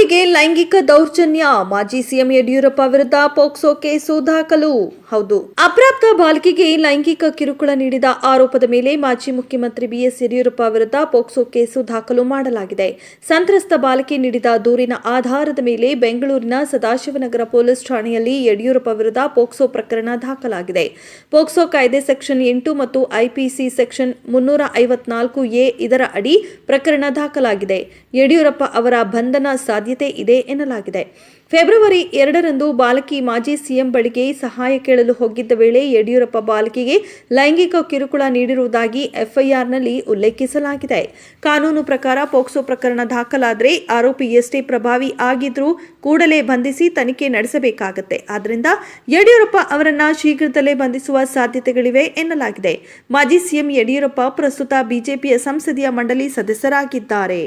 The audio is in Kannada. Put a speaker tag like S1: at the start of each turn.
S1: ಬಾಲಕಿಗೆ ಲೈಂಗಿಕ ದೌರ್ಜನ್ಯ, ಮಾಜಿ ಸಿಎಂ ಯಡಿಯೂರಪ್ಪ ವಿರುದ್ಧ ಪೋಕ್ಸೋ ಕೇಸು ದಾಖಲು. ಹೌದು, ಅಪ್ರಾಪ್ತ ಬಾಲಕಿಗೆ ಲೈಂಗಿಕ ಕಿರುಕುಳ ನೀಡಿದ ಆರೋಪದ ಮೇಲೆ ಮಾಜಿ ಮುಖ್ಯಮಂತ್ರಿ ಬಿಎಸ್ ಯಡಿಯೂರಪ್ಪ ವಿರುದ್ಧ ಪೋಕ್ಸೋ ಕೇಸು ದಾಖಲು ಮಾಡಲಾಗಿದೆ. ಸಂತ್ರಸ್ತ ಬಾಲಕಿ ನೀಡಿದ ದೂರಿನ ಆಧಾರದ ಮೇಲೆ ಬೆಂಗಳೂರಿನ ಸದಾಶಿವನಗರ ಪೊಲೀಸ್ ಠಾಣೆಯಲ್ಲಿ ಯಡಿಯೂರಪ್ಪ ವಿರುದ್ಧ ಪೋಕ್ಸೋ ಪ್ರಕರಣ ದಾಖಲಾಗಿದೆ. ಪೋಕ್ಸೋ ಕಾಯ್ದೆ ಸೆಕ್ಷನ್ 8 ಮತ್ತು ಐಪಿಸಿ ಸೆಕ್ಷನ್ 354A ಇದರ ಅಡಿ ಪ್ರಕರಣ ದಾಖಲಾಗಿದೆ. ಯಡಿಯೂರಪ್ಪ ಅವರ ಬಂಧನ ಸಾಧ್ಯತೆ ಇದೆ ಎನ್ನಲಾಗಿದೆ. ಫೆಬ್ರವರಿ 2ರಂದು ಬಾಲಕಿ ಮಾಜಿ ಸಿಎಂ ಬಳಿಗೆ ಸಹಾಯ ಕೇಳಲು ಹೋಗಿದ್ದ ವೇಳೆ ಯಡಿಯೂರಪ್ಪ ಬಾಲಕಿಗೆ ಲೈಂಗಿಕ ಕಿರುಕುಳ ನೀಡಿರುವುದಾಗಿ ಎಫ್ಐಆರ್ನಲ್ಲಿ ಉಲ್ಲೇಖಿಸಲಾಗಿದೆ. ಕಾನೂನು ಪ್ರಕಾರ ಪೋಕ್ಸೋ ಪ್ರಕರಣ ದಾಖಲಾದರೆ ಆರೋಪಿ ಎಷ್ಟೇ ಪ್ರಭಾವಿ ಆಗಿದ್ರೂ ಕೂಡಲೇ ಬಂಧಿಸಿ ತನಿಖೆ ನಡೆಸಬೇಕಾಗುತ್ತೆ. ಆದ್ದರಿಂದ ಯಡಿಯೂರಪ್ಪ ಅವರನ್ನ ಶೀಘ್ರದಲ್ಲೇ ಬಂಧಿಸುವ ಸಾಧ್ಯತೆಗಳಿವೆ ಎನ್ನಲಾಗಿದೆ. ಮಾಜಿ ಸಿಎಂ ಯಡಿಯೂರಪ್ಪ ಪ್ರಸ್ತುತ ಬಿಜೆಪಿಯ ಸಂಸದೀಯ ಮಂಡಳಿ ಸದಸ್ಯರಾಗಿದ್ದಾರೆ.